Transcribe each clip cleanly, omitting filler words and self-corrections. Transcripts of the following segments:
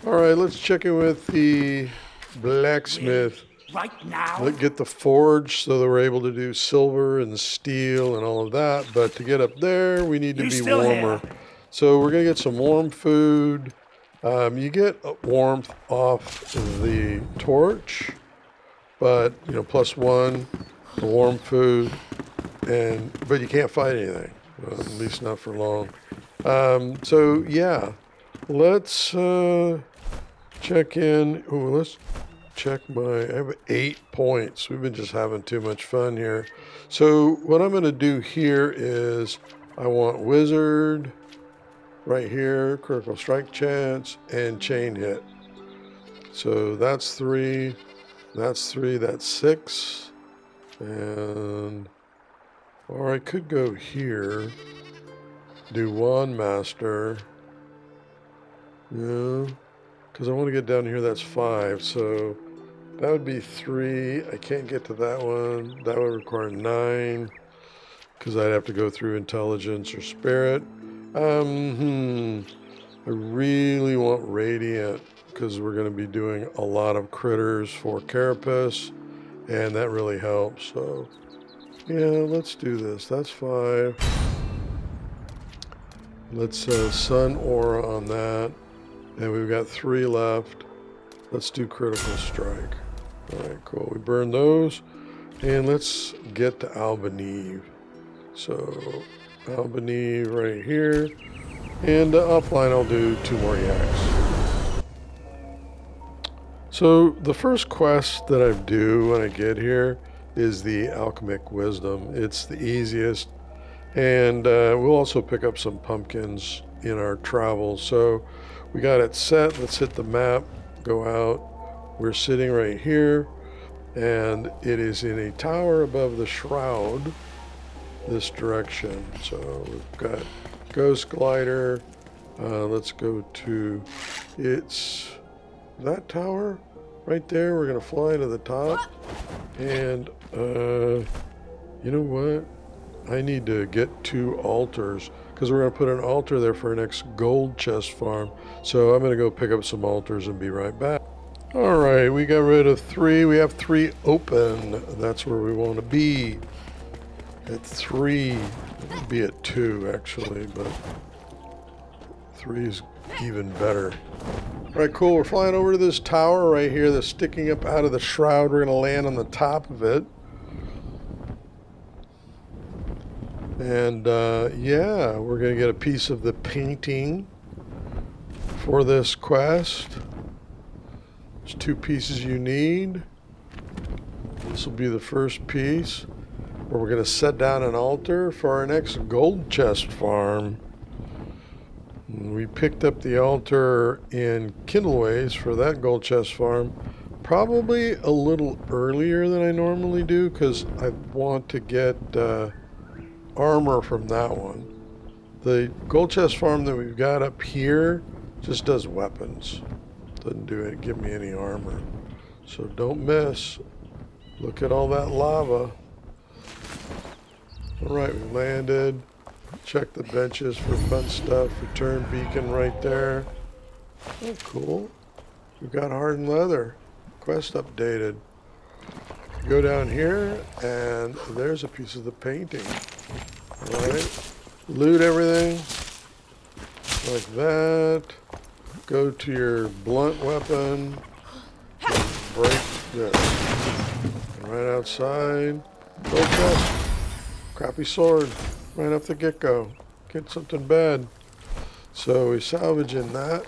Alright, let's check in with the blacksmith. Right now? Let's get the forge so that we're able to do silver and steel and all of that. But to get up there, we need to be warmer. So we're going to get some warm food. You get warmth off the torch, but, you know, +1, the warm food, but you can't fight anything, at least not for long. So, yeah, let's check in. Oh, let's check I have 8 points. We've been just having too much fun here. So what I'm going to do here is I want wizard right here, critical strike chance, and chain hit. So that's 3, that's 3, that's 6. And, or I could go here, do wand master. Yeah, because I want to get down here, that's 5. So that would be 3. I can't get to that one. That would require 9 because I'd have to go through intelligence or spirit. I really want radiant because we're going to be doing a lot of critters for carapace, and that really helps. So yeah, let's do this. That's 5. Let's sun aura on that, and we've got 3 left. Let's do critical strike. Alright, cool. We burn those. And let's get to Albaneve. So, Albaneve right here. And offline I'll do 2 more yaks. So, the first quest that I do when I get here is the Alchemic Wisdom. It's the easiest. And we'll also pick up some pumpkins in our travels. So, we got it set. Let's hit the map. Go out. We're sitting right here, and it is in a tower above the shroud, this direction. So we've got ghost glider. Let's go to, it's that tower right there. We're going to fly to the top, and you know what? I need to get 2 altars because we're going to put an altar there for our next gold chest farm. So I'm going to go pick up some altars and be right back. All right, we got rid of 3. We have 3 open. That's where we want to be. At 3, we'll be at 2 actually, but 3 is even better. All right, cool. We're flying over to this tower right here that's sticking up out of the shroud. We're going to land on the top of it. And yeah, we're going to get a piece of the painting for this quest. There's 2 pieces you need. This will be the first piece where we're going to set down an altar for our next gold chest farm. We picked up the altar in Kindleways for that gold chest farm probably a little earlier than I normally do because I want to get armor from that one. The gold chest farm that we've got up here just does weapons. Doesn't do it, give me any armor. So don't miss. Look at all that lava. Alright, we landed. Check the benches for fun stuff. Return beacon right there. Oh, cool. We've got Hardened Leather. Quest updated. Go down here, and there's a piece of the painting. Alright. Loot everything. Like that. Go to your blunt weapon. And break this. Right outside. Gold chest. Crappy sword. Right off the get-go. Get something bad. So we salvaging that.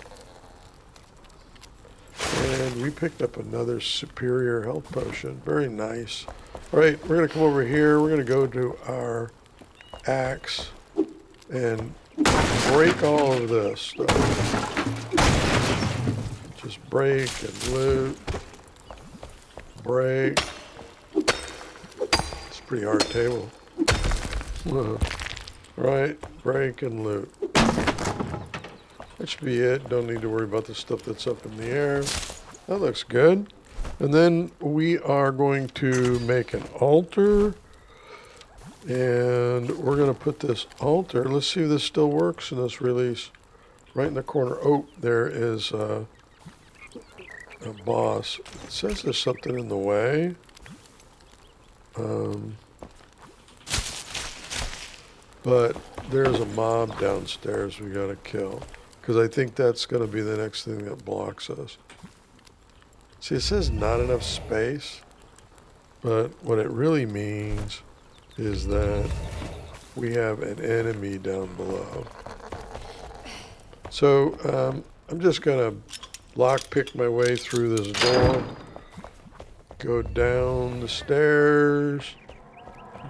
And we picked up another superior health potion. Very nice. Alright, we're going to come over here. We're going to go to our axe and break all of this stuff. Just break and loot. Break. It's a pretty hard table. Right, break and loot. That should be it. Don't need to worry about the stuff that's up in the air. That looks good. And then we are going to make an altar. And we're going to put this altar. Let's see if this still works in this release. Right in the corner. Oh, there is a boss. It says there's something in the way. But there's a mob downstairs we gotta kill. Because I think that's gonna be the next thing that blocks us. See, it says not enough space. But what it really means is that we have an enemy down below. So I'm just gonna lockpick my way through this door. Go down the stairs.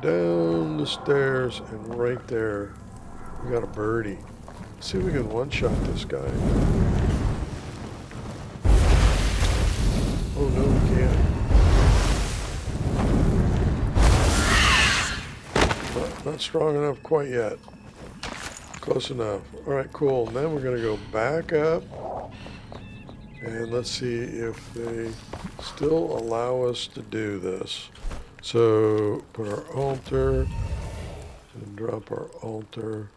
Down the stairs, and right there, we got a birdie. Let's see if we can one-shot this guy. Oh no, we can't. Not strong enough quite yet. Close enough. Alright, cool. And then we're gonna go back up. And let's see if they still allow us to do this. So put our altar and drop our altar.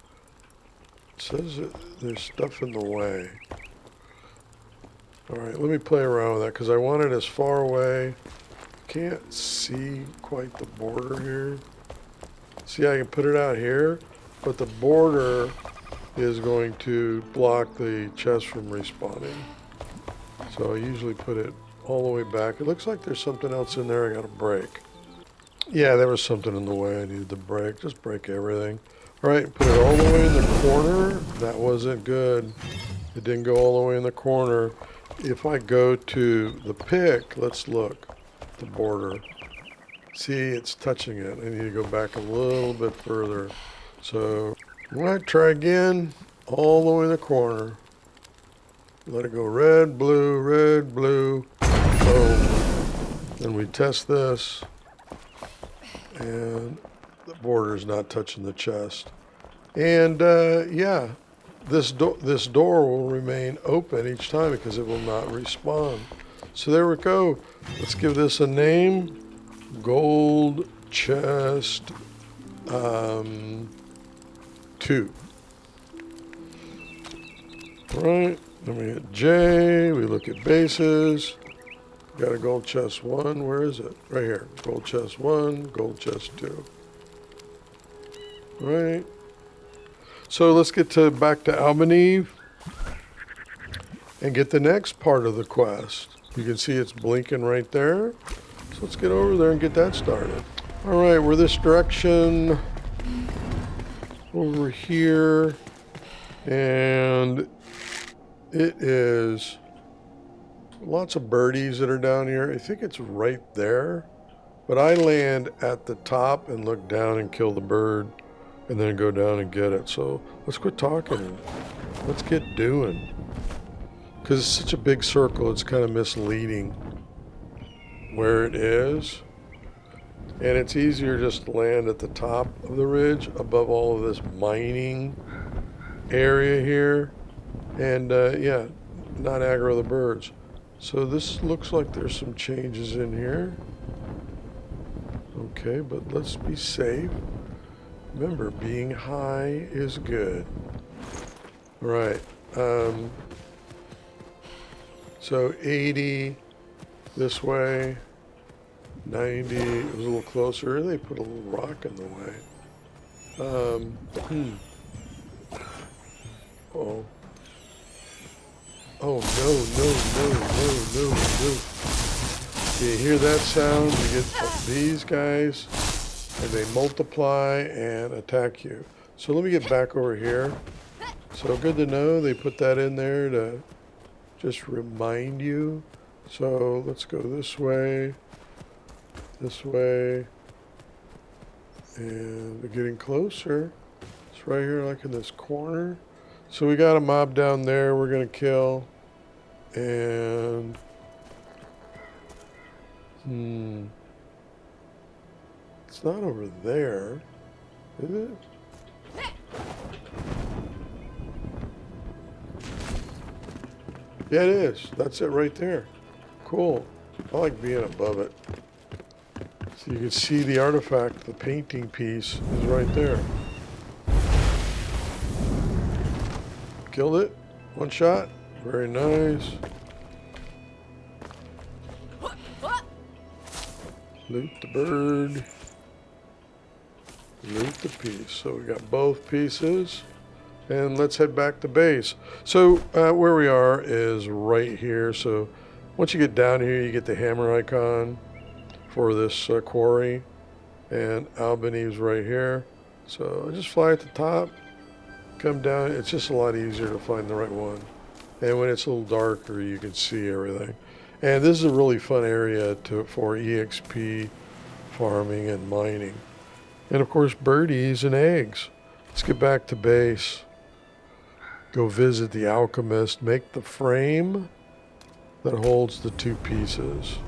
It says that there's stuff in the way. Alright, let me play around with that because I want it as far away. Can't see quite the border here. See, I can put it out here, but the border is going to block the chest from respawning. So I usually put it all the way back. It looks like there's something else in there I gotta break. Yeah, there was something in the way I needed to break. Just break everything. Alright, put it all the way in the corner. That wasn't good. It didn't go all the way in the corner. If I go to the pick, let's look. The border. See, it's touching it. I need to go back a little bit further. So, I'm going to try again. All the way in the corner. Let it go red, blue, boom. Then we test this. And the border is not touching the chest. And yeah, this door will remain open each time because it will not respawn. So there we go. Let's give this a name. Gold chest 2. Right. Then we hit J. We look at bases. Got a gold chest 1. Where is it? Right here. Gold chest 1, gold chest 2. Right. So let's get back to Albaneve and get the next part of the quest. You can see it's blinking right there. So let's get over there and get that started. All right, we're this direction over here, and it is lots of birdies that are down here. I think it's right there, but I land at the top and look down and kill the bird and then go down and get it. So let's quit talking. Let's get doing. Because it's such a big circle, it's kind of misleading where it is. And it's easier just to land at the top of the ridge above all of this mining area here. And yeah, not aggro the birds. So this looks like there's some changes in here. Okay, but let's be safe. Remember, being high is good. All right. So 80 this way. 90. It was a little closer. They put a little rock in the way. Oh. Oh, no. You hear that sound? You get these guys, and they multiply and attack you. So let me get back over here. So good to know they put that in there to just remind you. So let's go this way, and they're getting closer. It's right here, like in this corner. So we got a mob down there we're gonna kill, and it's not over there, is it? Yeah, it is. That's it right there. Cool. I like being above it. So you can see the artifact, the painting piece is right there. Killed it. One shot. Very nice. Loot the bird. Loot the piece. So we got both pieces. And let's head back to base. So where we are is right here. So once you get down here, you get the hammer icon for this quarry. And Albaneve's right here. So I just fly at the top, come down. It's just a lot easier to find the right one. And when it's a little darker, you can see everything. And this is a really fun area for EXP farming and mining. And of course, birdies and eggs. Let's get back to base. Go visit the Alchemist. Make the frame that holds the two pieces.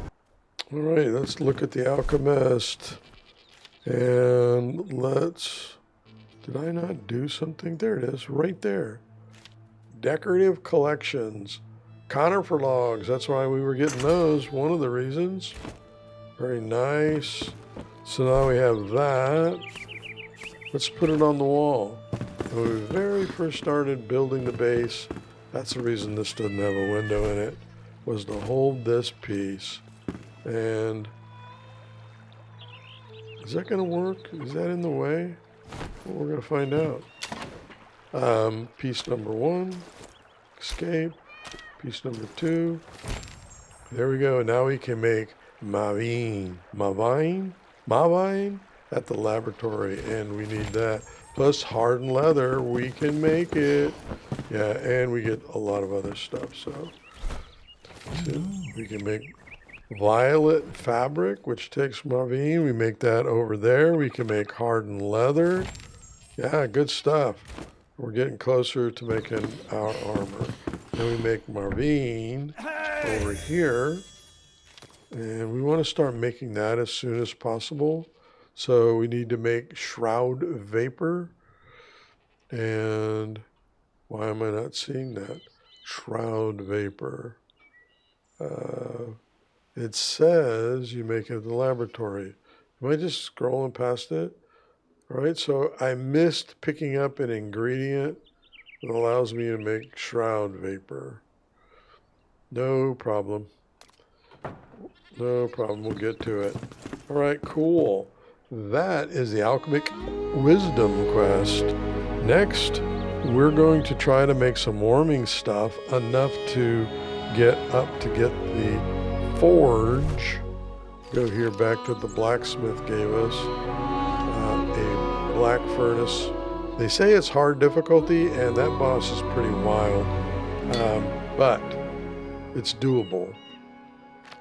All right, let's look at the Alchemist. And let's... Did I not do something? There it is, right there. Decorative collections. Conifer logs. That's why we were getting those. One of the reasons. Very nice. So now we have that. Let's put it on the wall. When we very first started building the base, that's the reason this doesn't have a window in it, was to hold this piece. And is that going to work? Is that in the way? Well, we're going to find out. Piece number 1, escape. Piece number 2. There we go. Now we can make Mauveine at the laboratory, and we need that. Plus hardened leather, we can make it. Yeah, and we get a lot of other stuff. So we can make violet fabric, which takes Mauveine. We make that over there. We can make hardened leather. Yeah, good stuff. We're getting closer to making our armor. Then we make Mauveine over here. And we want to start making that as soon as possible. So we need to make shroud vapor. And why am I not seeing that? Shroud vapor. It says you make it at the laboratory. Am I just scrolling past it? All right, so I missed picking up an ingredient that allows me to make shroud vapor. No problem. No problem, we'll get to it. All right, cool. That is the Alchemic Wisdom quest. Next, we're going to try to make some warming stuff, enough to get up to get the forge. Go here back to the blacksmith gave us a black furnace. They say it's hard difficulty, and that boss is pretty wild, but it's doable.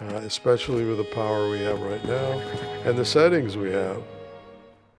Especially with the power we have right now and the settings we have.